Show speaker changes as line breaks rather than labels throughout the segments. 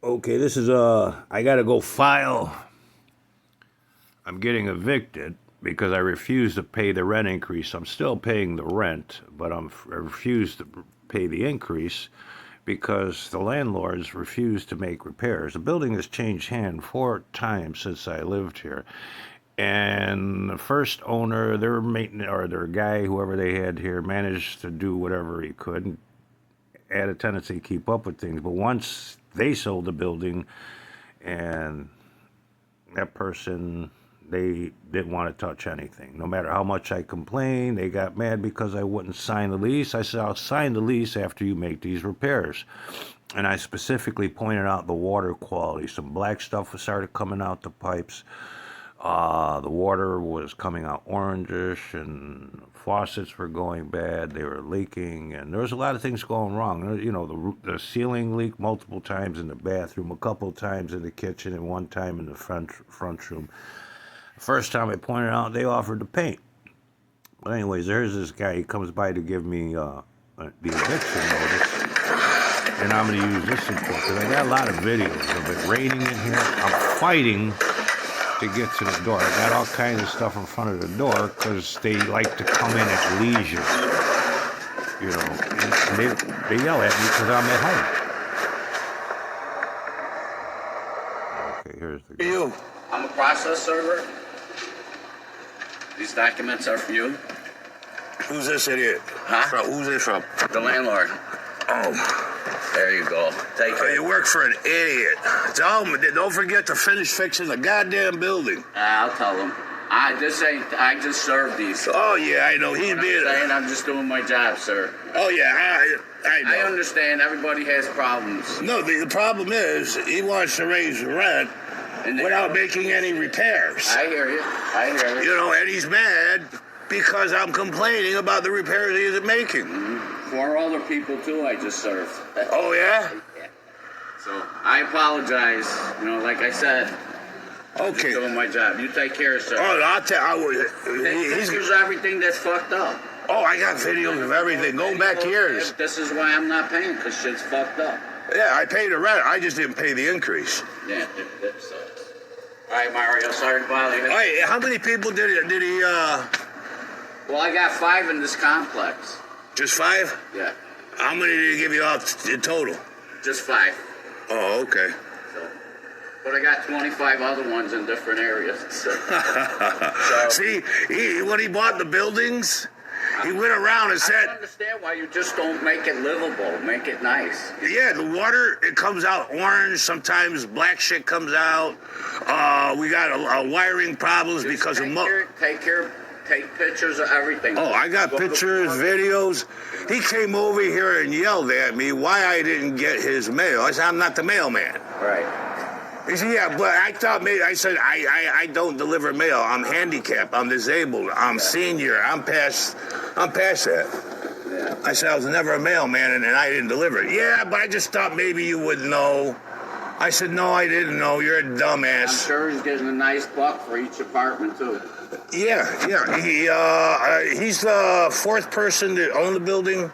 Okay, this is I gotta go file. I'm getting evicted because I refuse to pay the rent increase. I'm still paying the rent, but I refuse to pay the increase because the landlords refuse to make repairs. The building has changed hand 4 times since I lived here. And the first owner, their maintenance or their guy, whoever they had here, managed to do whatever he could and had a tendency to keep up with things. But once they sold the building, and that person, they didn't want to touch anything. No matter how much I complained, they got mad because I wouldn't sign the lease. I said, I'll sign the lease after you make these repairs. And I specifically pointed out the water quality. Some black stuff started coming out the pipes. The water was coming out orangish, and faucets were going bad. They were leaking, and there was a lot of things going wrong. You know, the ceiling leaked multiple times in the bathroom, a couple of times in the kitchen, and one time in the front room. The first time I pointed out, they offered to paint. But anyways, there's this guy. He comes by to give me the eviction notice, and I'm going to use this in court because I got a lot of videos of it raining in here. I'm fighting to get to the door. I got all kinds of stuff in front of the door because they like to come in at leisure, you know, and they yell at me because I'm at home. Okay, here's the guy.
You. I'm a process server. These documents are for you.
Who's this idiot?
Huh?
Who's this from?
The landlord.
Oh.
There you go. Take it.
You work for an idiot. Tell him, don't forget to finish fixing the goddamn building.
I'll tell him. I just served these.
Oh, yeah, I know.
I'm just doing my job, sir.
Oh, yeah, I know.
I understand everybody has problems.
No, the problem is he wants to raise the rent without making any repairs.
I hear you.
You know, and he's mad because I'm complaining about the repairs he isn't making.
Mm-hmm. 4 other people, too, I just served.
Oh, yeah?
Yeah. So, I apologize. You know, like I said,
okay.
I'm doing my job. You take care, sir.
Oh, I'll tell you.
Here's everything that's fucked up.
Oh, I got videos of everything. Going back years.
This is why I'm not paying, because shit's fucked up.
Yeah, I paid the rent. I just didn't pay the increase.
Yeah, it sucks. All right, Mario, sorry to bother you.
Hey, how many people did he,
Well, I got 5 in this complex.
Just 5?
Yeah.
How many did he give you off in total?
Just 5.
Oh, okay.
So, but I got 25 other ones in different areas. So.
See, when he bought the buildings, he went around and said...
I don't understand why you just don't make it livable, make it nice.
Yeah, the water, it comes out orange. Sometimes black shit comes out. We got wiring problems just because of...
Take pictures of everything.
Oh, I got pictures, videos. He came over here and yelled at me why I didn't get his mail. I said, I'm not the mailman.
Right.
He said, yeah, but I thought maybe, I said, I don't deliver mail. I'm handicapped. I'm disabled. I'm senior. I'm past that.
Yeah.
I said, I was never a mailman, and I didn't deliver it. Yeah, but I just thought maybe you would know. I said, no, I didn't know. You're a dumbass.
I'm sure he's getting a nice buck for each apartment, too.
Yeah. He's the 4th person to own the building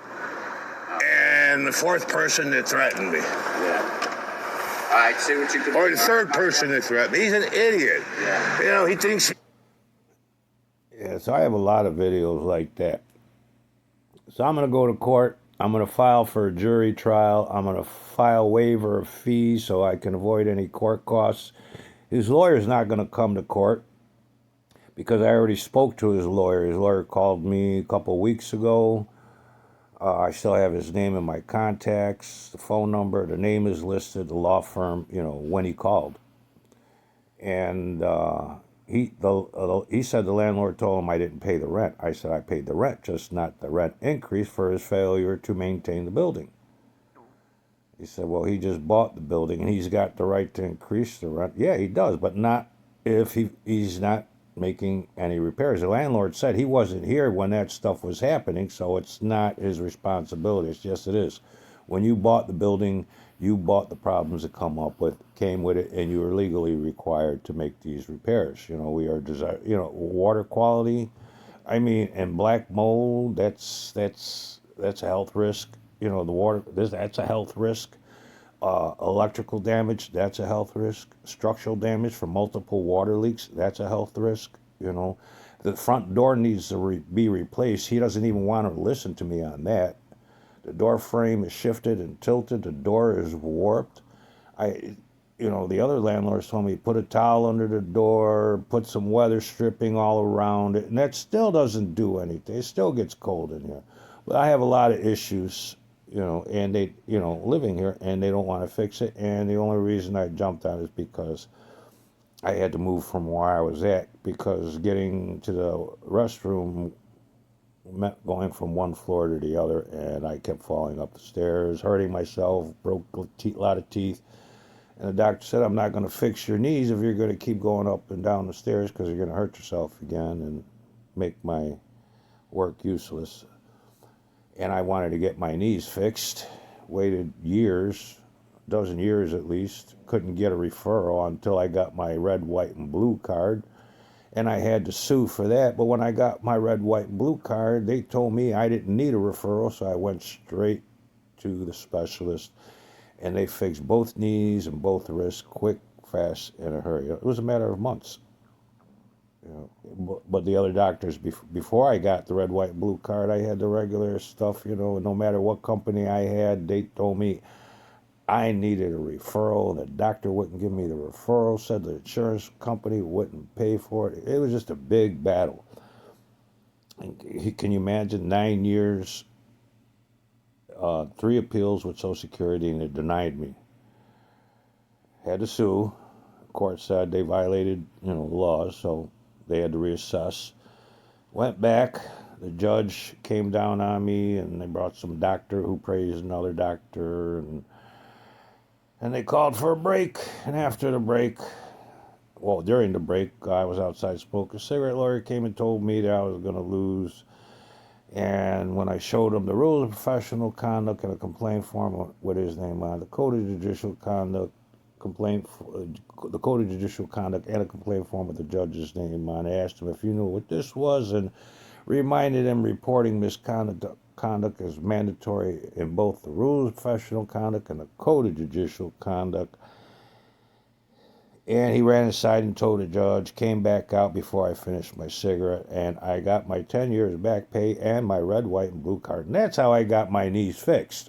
and the 4th person that threatened me.
Yeah. All right, see what you can do.
Or the 3rd person that threatened me. He's an idiot.
Yeah.
You know, he thinks...
Yeah, so I have a lot of videos like that. So I'm going to go to court. I'm going to file for a jury trial. I'm going to file waiver of fees so I can avoid any court costs. His lawyer's not going to come to court because I already spoke to his lawyer. His lawyer called me a couple of weeks ago. I still have his name in my contacts, the phone number, the name is listed, the law firm, you know, when he called. And he said the landlord told him I didn't pay the rent. I said I paid the rent, just not the rent increase for his failure to maintain the building. He said, well, he just bought the building and he's got the right to increase the rent. Yeah, he does, but not if he's not making any repairs. The landlord said he wasn't here when that stuff was happening, so it's not his responsibility. It's just it is. When you bought the building, you bought the problems that came with it, and you are legally required to make these repairs. You know, water quality. I mean, and black mold. That's a health risk. You know, the water. That's a health risk. Electrical damage, that's a health risk. Structural damage from multiple water leaks, that's a health risk. You know, the front door needs to be replaced. He doesn't even want to listen to me on that. The door frame is shifted and tilted. The door is warped. The other landlords told me put a towel under the door, put some weather stripping all around it, and that still doesn't do anything. It still gets cold in here. But I have a lot of issues, and they, living here, and they don't want to fix it. And the only reason I jumped on it is because I had to move from where I was at, because getting to the restroom meant going from one floor to the other, and I kept falling up the stairs, hurting myself, broke a lot of teeth. And the doctor said, I'm not going to fix your knees if you're going to keep going up and down the stairs, because you're going to hurt yourself again and make my work useless. And I wanted to get my knees fixed. Waited years, a dozen years at least. Couldn't get a referral until I got my red, white, and blue card. And I had to sue for that. But when I got my red, white, and blue card, they told me I didn't need a referral, so I went straight to the specialist. And they fixed both knees and both wrists quick, fast, in a hurry. It was a matter of months. But the other doctors, before I got the red, white, blue card, I had the regular stuff, and no matter what company I had, they told me I needed a referral. The doctor wouldn't give me the referral, said the insurance company wouldn't pay for it. It was just a big battle. And can you imagine 9 years, 3 appeals with Social Security, and it denied me. Had to sue. The court said they violated, laws, so they had to reassess. Went back. The judge came down on me, and they brought some doctor who praised another doctor, and they called for a break. And after the break, during the break, I was outside smoking a cigarette. Lawyer came and told me that I was going to lose. And when I showed him the rules of professional conduct and a complaint form with his name on, the Code of Judicial Conduct the Code of Judicial Conduct and a complaint form with the judge's name on, I asked him if he knew what this was, and reminded him reporting misconduct is mandatory in both the rules of professional conduct and the Code of Judicial Conduct. And he ran inside and told the judge, came back out before I finished my cigarette, and I got my 10 years back pay and my red, white, and blue card. And that's how I got my knees fixed.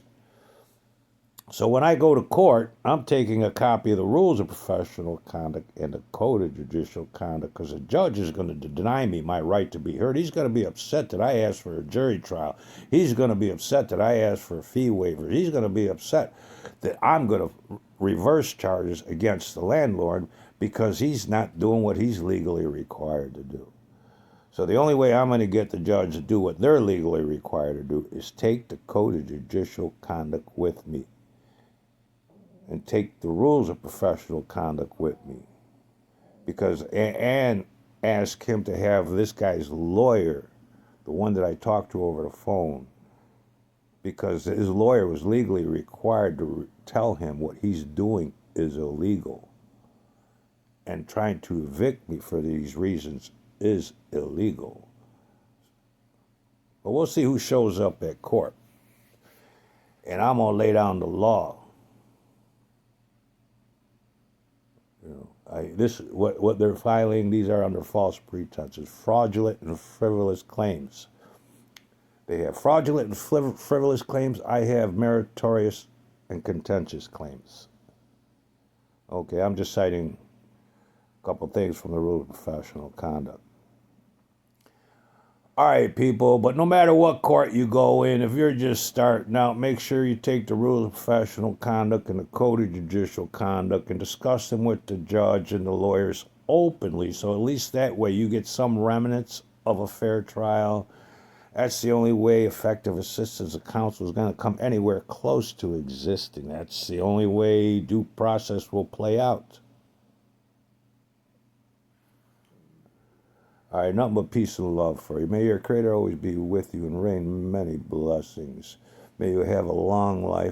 So when I go to court, I'm taking a copy of the rules of professional conduct and the Code of Judicial Conduct, because the judge is going to deny me my right to be heard. He's going to be upset that I asked for a jury trial. He's going to be upset that I asked for a fee waiver. He's going to be upset that I'm going to reverse charges against the landlord because he's not doing what he's legally required to do. So the only way I'm going to get the judge to do what they're legally required to do is take the Code of Judicial Conduct with me and take the rules of professional conduct with me, and ask him to have this guy's lawyer, the one that I talked to over the phone, because his lawyer was legally required to tell him what he's doing is illegal, and trying to evict me for these reasons is illegal. But we'll see who shows up at court, and I'm going to lay down the law. What they're filing, these are under false pretenses, fraudulent and frivolous claims. They have fraudulent and frivolous claims. I have meritorious and contentious claims. Okay, I'm just citing a couple things from the Rules of Professional Conduct. All right, people, but no matter what court you go in, if you're just starting out, make sure you take the Rules of Professional Conduct and the Code of Judicial Conduct and discuss them with the judge and the lawyers openly, so at least that way you get some remnants of a fair trial. That's the only way effective assistance of counsel is going to come anywhere close to existing. That's the only way due process will play out. All right, nothing but peace and love for you. May your Creator always be with you and rain many blessings. May you have a long life.